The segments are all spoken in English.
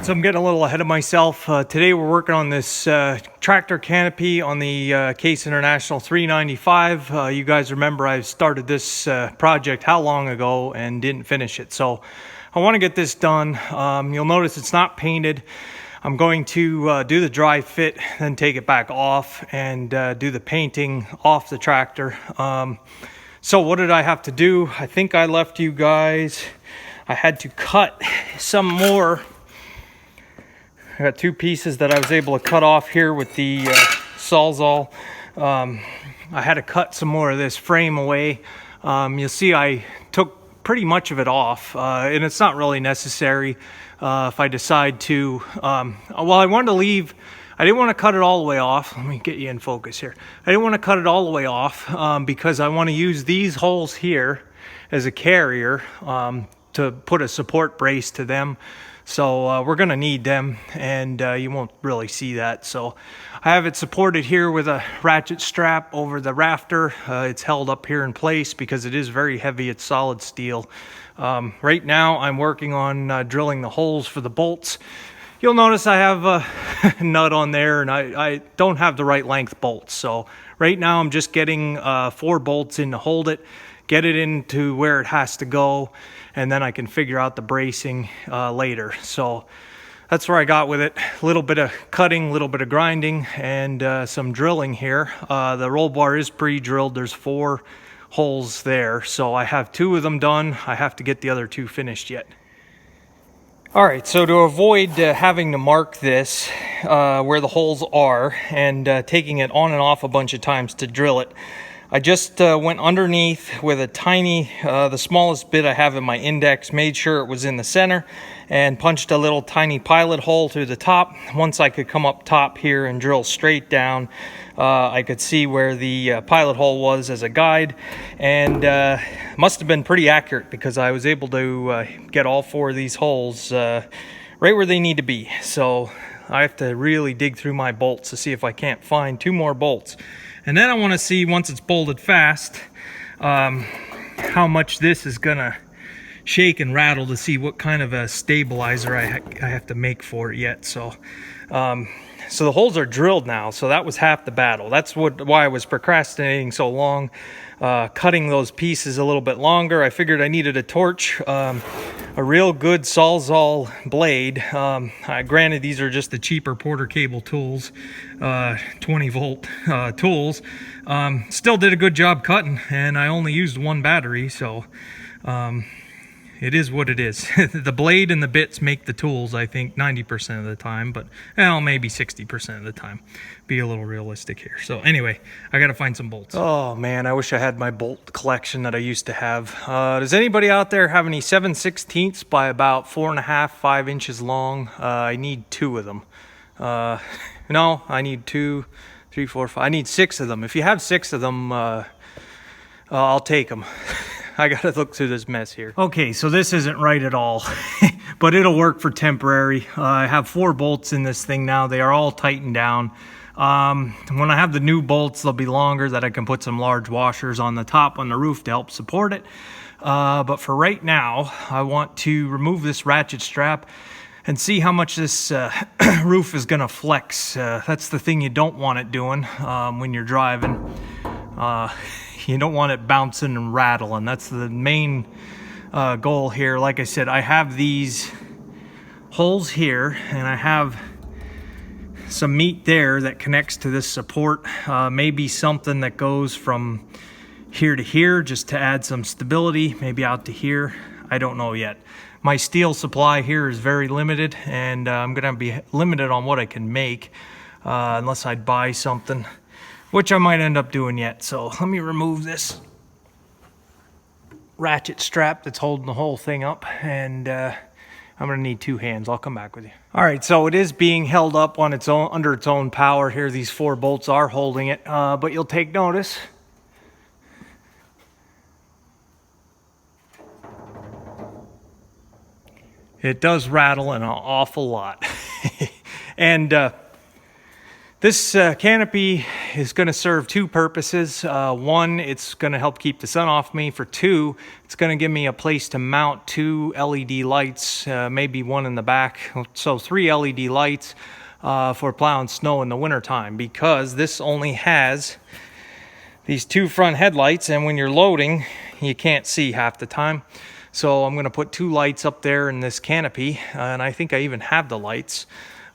So I'm getting a little ahead of myself. Today we're working on this tractor canopy on the Case International 395. You guys remember I started this project how long ago and didn't finish it. So I want to get this done. You'll notice it's not painted. I'm going to do the dry fit, then take it back off and do the painting off the tractor. So what did I have to do? I think I left you guys. I had to cut some more. I got two pieces that I was able to cut off here with the Sawzall. I had to cut some more of this frame away. You'll see I took pretty much of it off, and it's not really necessary if I decide to. Well, I wanted to leave. I didn't want to cut it all the way off. Let me get you in focus here. I didn't want to cut it all the way off because I want to use these holes here as a carrier to put a support brace to them. So we're going to need them, and you won't really see that. So I have it supported here with a ratchet strap over the rafter. It's held up here in place because it is very heavy. It's solid steel. Right now I'm working on drilling the holes for the bolts. You'll notice I have a nut on there, and I don't have the right length bolts. So right now I'm just getting 4 bolts in to hold it, get it into where it has to go, and then I can figure out the bracing later. So that's where I got with it. A little bit of cutting, a little bit of grinding, and some drilling here. The roll bar is pre-drilled. There's 4 holes there. So I have 2 of them done. I have to get the other 2 finished yet. All right, so to avoid having to mark this where the holes are and taking it on and off a bunch of times to drill it, I just went underneath with a tiny, the smallest bit I have in my index, made sure it was in the center, and punched a little tiny pilot hole through the top. Once I could come up top here and drill straight down, I could see where the pilot hole was as a guide, and must have been pretty accurate because I was able to get all 4 of these holes right where they need to be. So I have to really dig through my bolts to see if I can't find 2 more bolts. And then I want to see, once it's bolted fast, how much this is going to shake and rattle to see what kind of a stabilizer I have to make for it yet. So so the holes are drilled now, so that was half the battle. That's why I was procrastinating so long, cutting those pieces a little bit longer. I figured I needed a torch, a real good Sawzall blade. Granted, these are just the cheaper Porter cable tools, 20 volt tools. Still did a good job cutting, and I only used 1 battery, so it is what it is. The blade and the bits make the tools, I think, 90% of the time, but well, maybe 60% of the time. Be a little realistic here. So anyway, I got to find some bolts. Oh man, I wish I had my bolt collection that I used to have. Does anybody out there have any 7/16 by about 4.5, 5 inches long? I need 2 of them. No, I need 2, 3, 4, 5. I need 6 of them. If you have 6 of them, I'll take them. I gotta look through this mess here. Okay, so this isn't right at all, but it'll work for temporary. I have 4 bolts in this thing now. They are all tightened down. When I have the new bolts, they'll be longer, that I can put some large washers on the top on the roof to help support it. But for right now, I want to remove this ratchet strap and see how much this roof is gonna flex. That's the thing you don't want it doing when you're driving. You don't want it bouncing and rattling. That's the main goal here. Like I said, I have these holes here, and I have some meat there that connects to this support. Maybe something that goes from here to here just to add some stability, maybe out to here. I don't know yet. My steel supply here is very limited, and I'm gonna be limited on what I can make unless I buy something, which I might end up doing yet. So let me remove this ratchet strap that's holding the whole thing up, and I'm gonna need 2 hands. I'll come back with you. All right, so it is being held up on its own, under its own power here. These 4 bolts are holding it, but you'll take notice. It does rattle an awful lot. And This canopy is going to serve two purposes. One, it's going to help keep the sun off me. For two, it's going to give me a place to mount two LED lights, maybe one in the back. So 3 LED lights for plowing snow in the wintertime, because this only has these 2 front headlights, and when you're loading, you can't see half the time. So I'm going to put 2 lights up there in this canopy, and I think I even have the lights.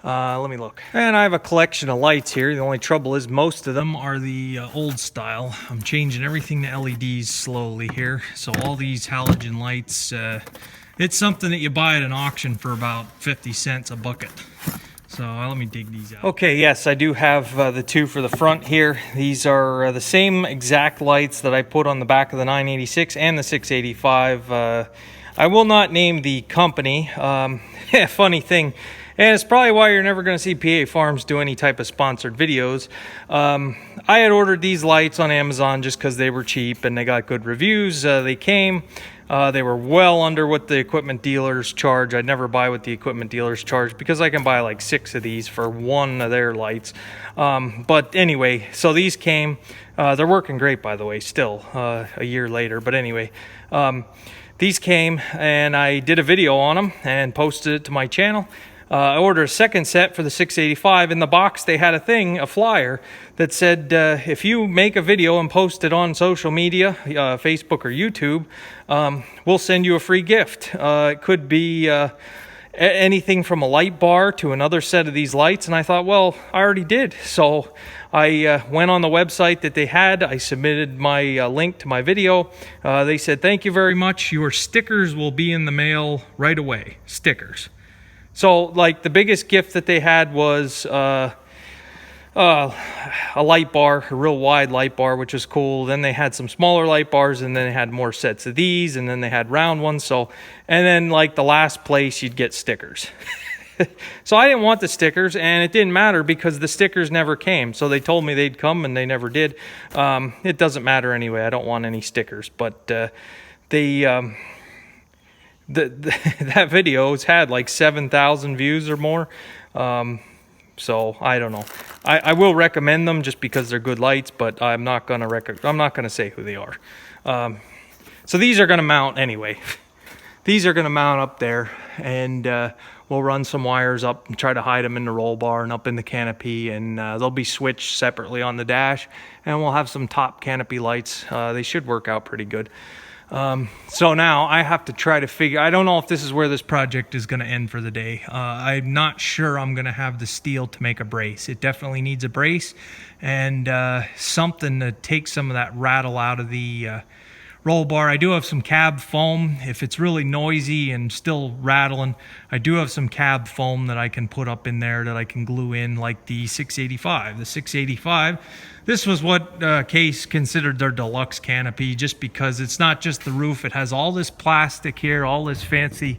Let me look. And I have a collection of lights here. The only trouble is most of them are the old style. I'm changing everything to LEDs slowly here. So all these halogen lights, it's something that you buy at an auction for about 50 cents a bucket. So let me dig these out. Okay, yes, I do have the 2 for the front here. These are the same exact lights that I put on the back of the 986 and the 685. I will not name the company. Funny thing. And it's probably why you're never going to see PA Farms do any type of sponsored videos. I had ordered these lights on Amazon just because they were cheap and they got good reviews. They came. They were well under what the equipment dealers charge. I'd never buy what the equipment dealers charge because I can buy like 6 of these for 1 of their lights. But anyway, so these came. They're working great, by the way, still a year later. But anyway, these came and I did a video on them and posted it to my channel. I ordered a second set for the 685. In the box, they had a flyer that said, if you make a video and post it on social media, Facebook or YouTube, we'll send you a free gift. It could be anything from a light bar to another set of these lights. And I thought, well, I already did. So I went on the website that they had. I submitted my link to my video. They said, thank you very much. Your stickers will be in the mail right away. Stickers. So, like, the biggest gift that they had was a light bar, a real wide light bar, which was cool. Then they had some smaller light bars, and then they had more sets of these, and then they had round ones. So, and then, like, the last place, you'd get stickers. So I didn't want the stickers, and it didn't matter because the stickers never came. So they told me they'd come, and they never did. It doesn't matter anyway. I don't want any stickers. But that video's had like 7,000 views or more. So I don't know. I will recommend them just because they're good lights, but I'm not gonna say who they are. So these are gonna mount anyway. These are gonna mount up there, and we'll run some wires up and try to hide them in the roll bar and up in the canopy, and they'll be switched separately on the dash, and we'll have some top canopy lights. They should work out pretty good. So now I have to try to figure, I don't know if this is where this project is going to end for the day. I'm not sure I'm going to have the steel to make a brace. It definitely needs a brace and something to take some of that rattle out of the roll bar. I do have some cab foam. If it's really noisy and still rattling, I do have some cab foam that I can put up in there that I can glue in like the 685. The 685, this was what Case considered their deluxe canopy, just because it's not just the roof. It has all this plastic here, all this fancy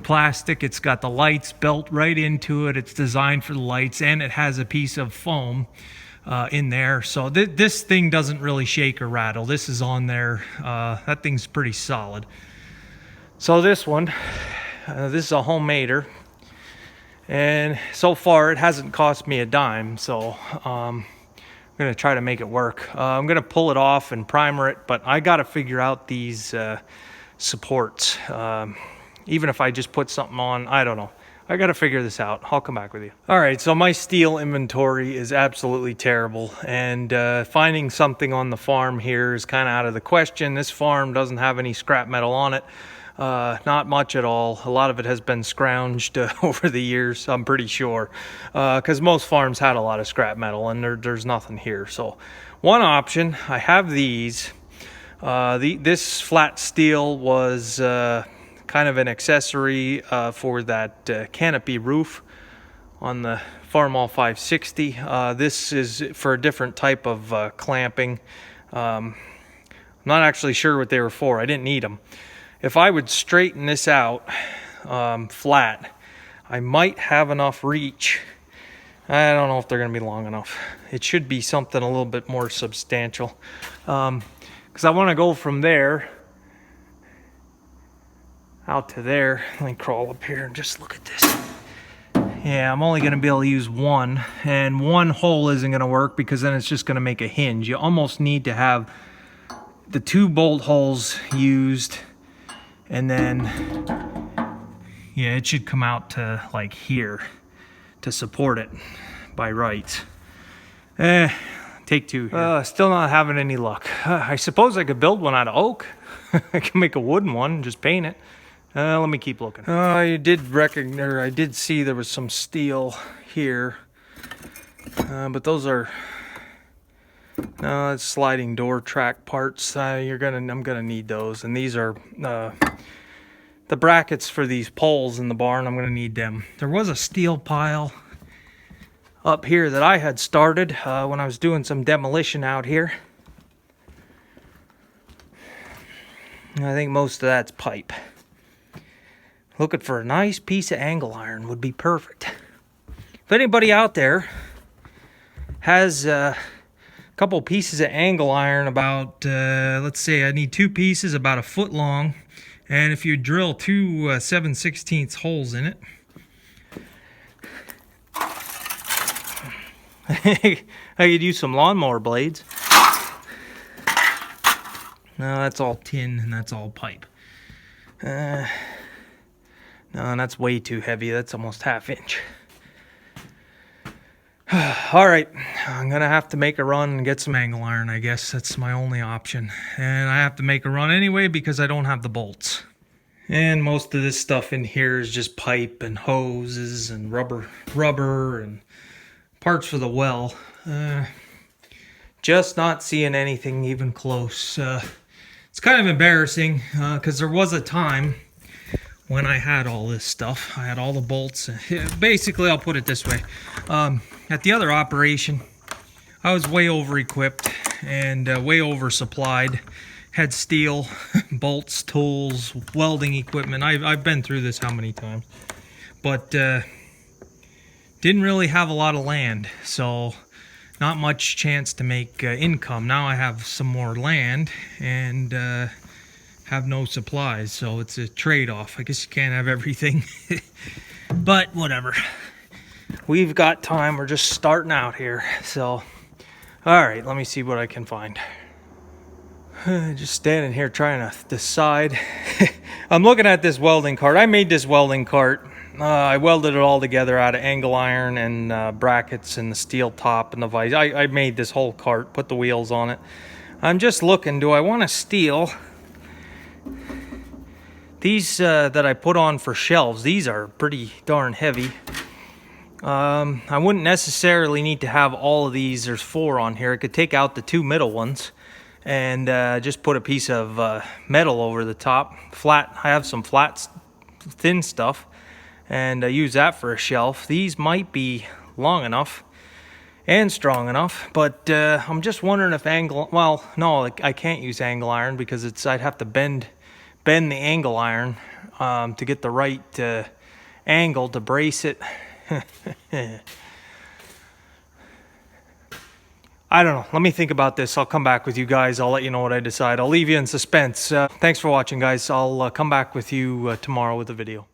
plastic. It's got the lights built right into it. It's designed for the lights, and it has a piece of foam in there. So this thing doesn't really shake or rattle. This is on there. That thing's pretty solid. So this one, this is a homemader, and so far it hasn't cost me a dime. So I'm gonna try to make it work. I'm gonna pull it off and primer it, but I gotta figure out these supports. Even if I just put something on, I don't know. I got to figure this out. I'll come back with you. All right, so my steel inventory is absolutely terrible, and finding something on the farm here is kind of out of the question. This farm doesn't have any scrap metal on it. Not much at all. A lot of it has been scrounged over the years, I'm pretty sure, because most farms had a lot of scrap metal, and there's nothing here. So one option, I have these. This flat steel was kind of an accessory for that canopy roof on the Farmall 560. This is for a different type of clamping. I'm not actually sure what they were for. I didn't need them. If I would straighten this out flat, I might have enough reach. I don't know if they're going to be long enough. It should be something a little bit more substantial, because I want to go from there out to there. Let me crawl up here and just look at this. Yeah, I'm only going to be able to use one, and one hole isn't going to work because then it's just going to make a hinge. You almost need to have the 2 bolt holes used, and then yeah, it should come out to like here to support it by rights. Take 2 here. Still not having any luck. I suppose I could build one out of oak. I can make a wooden one and just paint it. Let me keep looking. I did see there was some steel here, but those are it's sliding door track parts. I'm gonna need those, and these are the brackets for these poles in the barn. I'm gonna need them. There was a steel pile up here that I had started when I was doing some demolition out here. I think most of that's pipe. Looking for a nice piece of angle iron would be perfect. If anybody out there has a couple pieces of angle iron about, let's say I need 2 pieces about 1 foot long, and if you drill 2 7/16 holes in it, I could use some lawnmower blades. No, that's all tin and that's all pipe. No, and that's way too heavy. That's almost 1/2 inch. All right, I'm gonna have to make a run and get some angle iron. I guess that's my only option, and I have to make a run anyway because I don't have the bolts. And most of this stuff in here is just pipe and hoses and rubber and parts for the well. Just not seeing anything even close. It's kind of embarrassing because there was a time when I had all this stuff. I had all the bolts. Basically, I'll put it this way. At the other operation, I was way over-equipped and way oversupplied. Had steel, bolts, tools, welding equipment. I've been through this how many times. But didn't really have a lot of land, so not much chance to make income. Now I have some more land and have no supplies, so it's a trade-off. I guess you can't have everything. But whatever, we've got time. We're just starting out here, so all right, let me see what I can find. Just standing here trying to decide. I'm looking at this welding cart. I made this welding cart. I welded it all together out of angle iron and brackets and the steel top and the vise. I made this whole cart, put the wheels on it. I'm just looking, do I want to steal these that I put on for shelves? These are pretty darn heavy. I wouldn't necessarily need to have all of these. There's 4 on here. I could take out the 2 middle ones and just put a piece of metal over the top. Flat. I have some flat, thin stuff, and use that for a shelf. These might be long enough and strong enough, but I'm just wondering if well, no, I can't use angle iron because I'd have to bend the angle iron to get the right angle to brace it. I don't know. Let me think about this. I'll come back with you guys. I'll let you know what I decide. I'll leave you in suspense. Thanks for watching, guys. I'll come back with you tomorrow with a video.